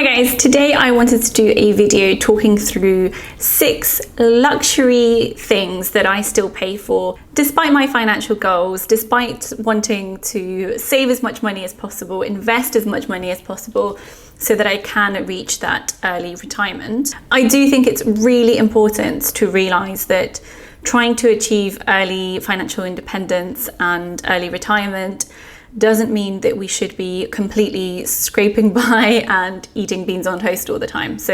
Hi guys, today I wanted to do a video talking through 6 luxury things that I still pay for despite my financial goals, despite wanting to save as much money as possible, invest as much money as possible so that I can reach that early retirement. I do think it's really important to realize that trying to achieve early financial independence and early retirement doesn't mean that we should be completely scraping by and eating beans on toast all the time. So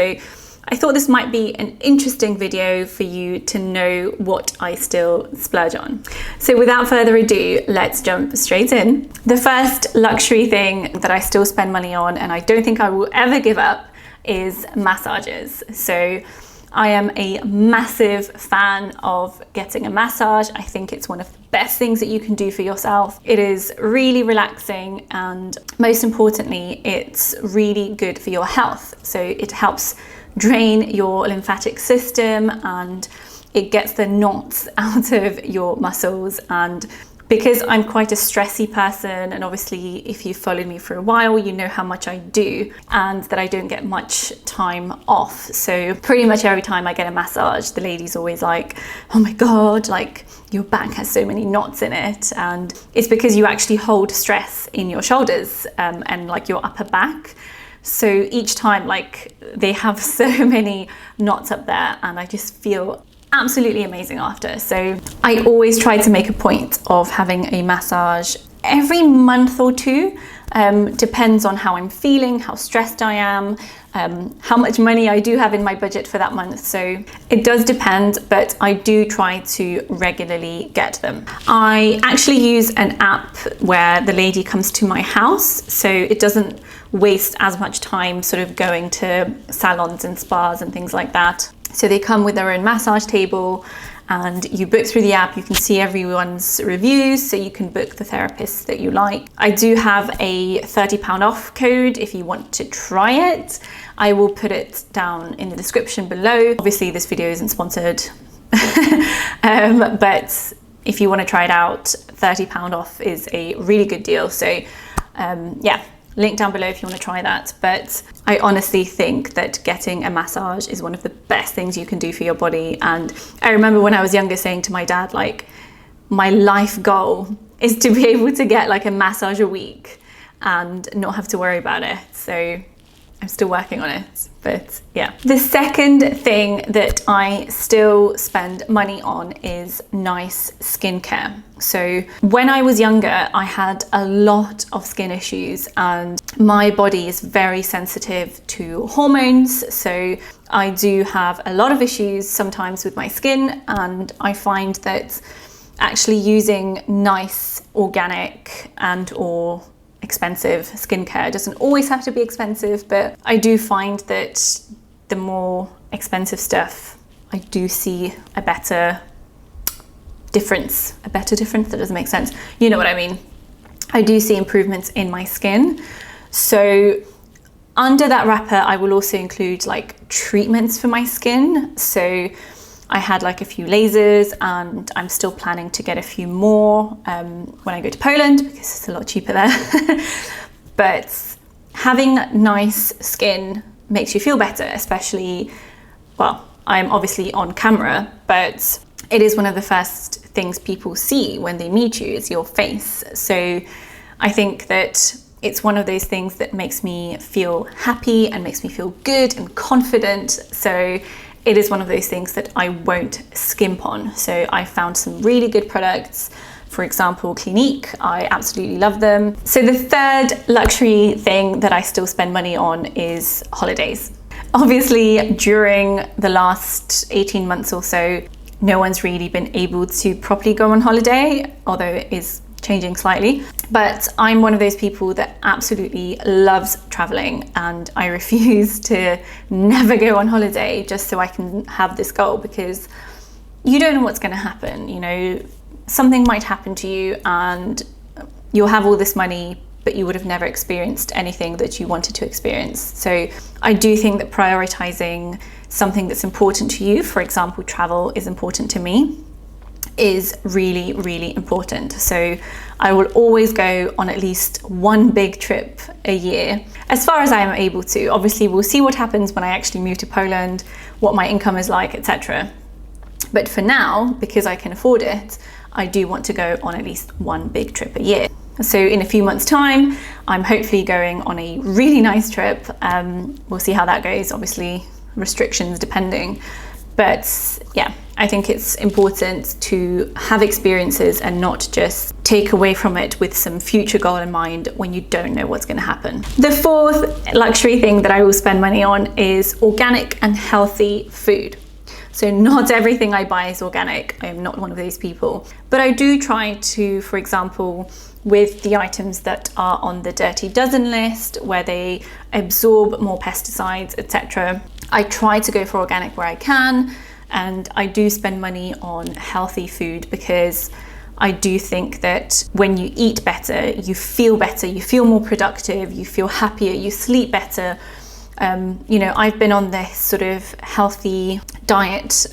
I thought this might be an interesting video for you to know what I still splurge on. So without further ado, let's jump straight in. The first luxury thing that I still spend money on, and I don't think I will ever give up, is massages. So I am a massive fan of getting a massage. I think it's one of the best things that you can do for yourself. It is really relaxing, and most importantly, it's really good for your health. So it helps drain your lymphatic system and it gets the knots out of your muscles. And because I'm quite a stressy person, and obviously if you've followed me for a while, you know how much I do and that I don't get much time off. So pretty much every time I get a massage, the lady's always like, oh my God, like your back has so many knots in it. And it's because you actually hold stress in your shoulders and like your upper back. So each time, like, they have so many knots up there, and I just feel absolutely amazing after. So I always try to make a point of having a massage every month or two. Depends on how I'm feeling, how stressed I am, how much money I do have in my budget for that month. So it does depend, but I do try to regularly get them. I actually use an app where the lady comes to my house, so it doesn't waste as much time sort of going to salons and spas and things like that. So they come with their own massage table, and you book through the app. You can see everyone's reviews, so you can book the therapist that you like. I do have a £30 off code if you want to try it. I will put it down in the description below. Obviously this video isn't sponsored, but if you want to try it out, £30 off is a really good deal. So yeah, link down below if you want to try that. But I honestly think that getting a massage is one of the best things you can do for your body. And I remember when I was younger saying to my dad, like, my life goal is to be able to get like a massage a week and not have to worry about it. So I'm still working on it, but yeah. The second thing that I still spend money on is nice skincare. So when I was younger, I had a lot of skin issues, and my body is very sensitive to hormones. So I do have a lot of issues sometimes with my skin, and I find that actually using nice, organic and/or expensive skincare doesn't always have to be expensive, but I do find that the more expensive stuff, I do see a better difference. That doesn't make sense. You know what I mean? I do see improvements in my skin. So under that wrapper, I will also include like treatments for my skin. So I had like a few lasers, and I'm still planning to get a few more when I go to Poland, because it's a lot cheaper there. But having nice skin makes you feel better, especially, well, I'm obviously on camera, but it is one of the first things people see when they meet you is your face. So I think that it's one of those things that makes me feel happy and makes me feel good and confident. So it is one of those things that I won't skimp on. So I found some really good products. For example, Clinique, I absolutely love them. So the third luxury thing that I still spend money on is holidays. Obviously, during the last 18 months or so, no one's really been able to properly go on holiday, although it is changing slightly. But I'm one of those people that absolutely loves traveling, and I refuse to never go on holiday just so I can have this goal, because you don't know what's going to happen. You know, something might happen to you and you'll have all this money, but you would have never experienced anything that you wanted to experience. So I do think that prioritizing something that's important to you, for example, travel, is important to me. is really, really important. So I will always go on at least one big trip a year, as far as I am able to. Obviously, we'll see what happens when I actually move to Poland, what my income is like, etc. But for now, because I can afford it, I do want to go on at least one big trip a year. So in a few months' time, I'm hopefully going on a really nice trip. We'll see how that goes, obviously restrictions depending. But yeah, I think it's important to have experiences and not just take away from it with some future goal in mind when you don't know what's going to happen. The fourth luxury thing that I will spend money on is organic and healthy food. So not everything I buy is organic. I am not one of those people. But I do try to, for example, with the items that are on the Dirty Dozen list, where they absorb more pesticides, etc., I try to go for organic where I can, and I do spend money on healthy food because I do think that when you eat better, you feel more productive, you feel happier, you sleep better. You know, I've been on this sort of healthy diet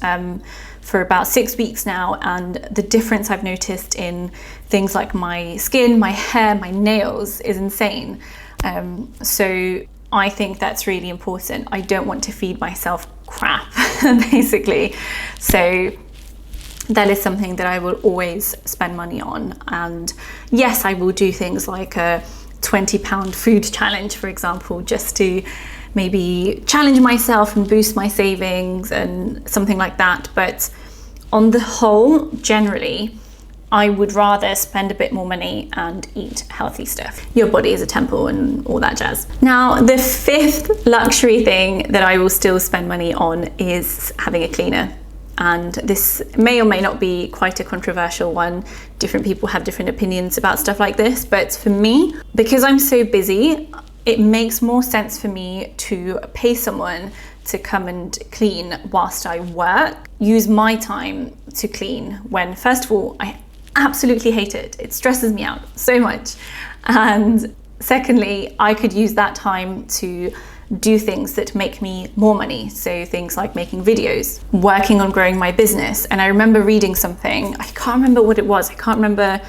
for about 6 weeks now, and the difference I've noticed in things like my skin, my hair, my nails is insane. So I think that's really important. I don't want to feed myself crap, basically. So that is something that I will always spend money on. And yes, I will do things like a £20 food challenge, for example, just to maybe challenge myself and boost my savings and something like that. But on the whole, generally, I would rather spend a bit more money and eat healthy stuff. Your body is a temple and all that jazz. Now, the fifth luxury thing that I will still spend money on is having a cleaner. And this may or may not be quite a controversial one. Different people have different opinions about stuff like this. But for me, because I'm so busy, it makes more sense for me to pay someone to come and clean whilst I work, use my time to clean when, first of all, I absolutely hate it. It stresses me out so much. And secondly, I could use that time to do things that make me more money. So things like making videos, working on growing my business. And I remember reading something, I can't remember what it was. I can't remember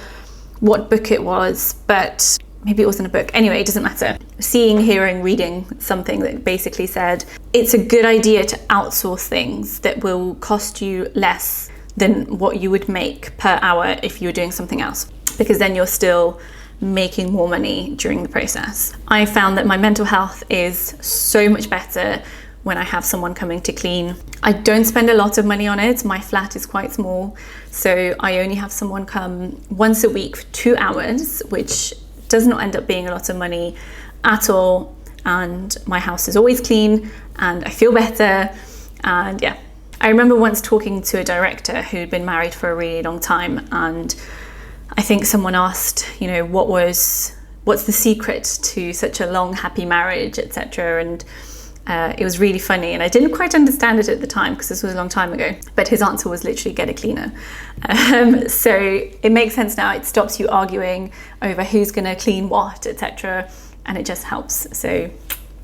what book it was, but maybe it wasn't a book. Anyway, it doesn't matter. Seeing, hearing, reading something that basically said, it's a good idea to outsource things that will cost you less than what you would make per hour if you were doing something else, because then you're still making more money during the process. I found that my mental health is so much better when I have someone coming to clean. I don't spend a lot of money on it. My flat is quite small, so I only have someone come once a week for 2 hours, which does not end up being a lot of money at all. And my house is always clean and I feel better. And yeah, I remember once talking to a director who'd been married for a really long time, and I think someone asked, you know, what's the secret to such a long, happy marriage, etc. And it was really funny, and I didn't quite understand it at the time because this was a long time ago, but his answer was literally get a cleaner. So it makes sense now. It stops you arguing over who's going to clean what, etc. And it just helps. So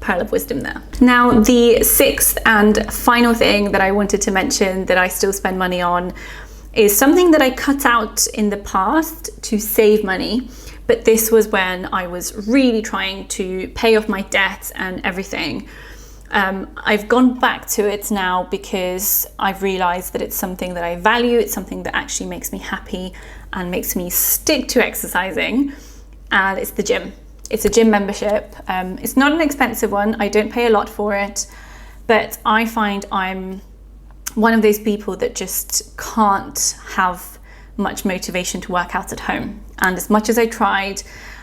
pearl of wisdom there. Now, the sixth and final thing that I wanted to mention that I still spend money on is something that I cut out in the past to save money. But this was when I was really trying to pay off my debt and everything. I've gone back to it now because I've realized that it's something that I value. It's something that actually makes me happy and makes me stick to exercising. And it's the gym. It's a gym membership. It's not an expensive one. I don't pay a lot for it, but I find I'm one of those people that just can't have much motivation to work out at home. And as much as I've tried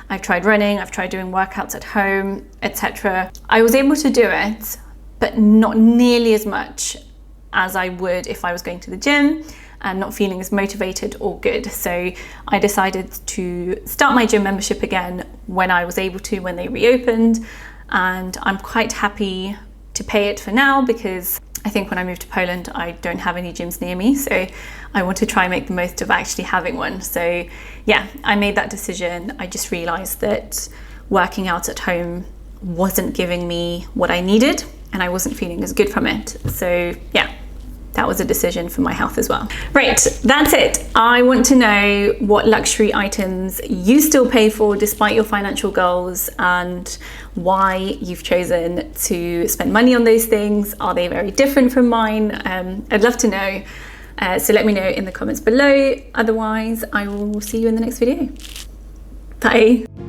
running, I've tried doing workouts at home, etc. I was able to do it, but not nearly as much as I would if I was going to the gym and not feeling as motivated or good. So I decided to start my gym membership again when I was able to, when they reopened. And I'm quite happy to pay it for now because I think when I move to Poland, I don't have any gyms near me. So I want to try and make the most of actually having one. So yeah, I made that decision. I just realized that working out at home wasn't giving me what I needed and I wasn't feeling as good from it. So yeah, that was a decision for my health as well. Right, that's it. I want to know what luxury items you still pay for despite your financial goals, and why you've chosen to spend money on those things. Are they very different from mine? I'd love to know. So let me know in the comments below. Otherwise, I will see you in the next video. Bye.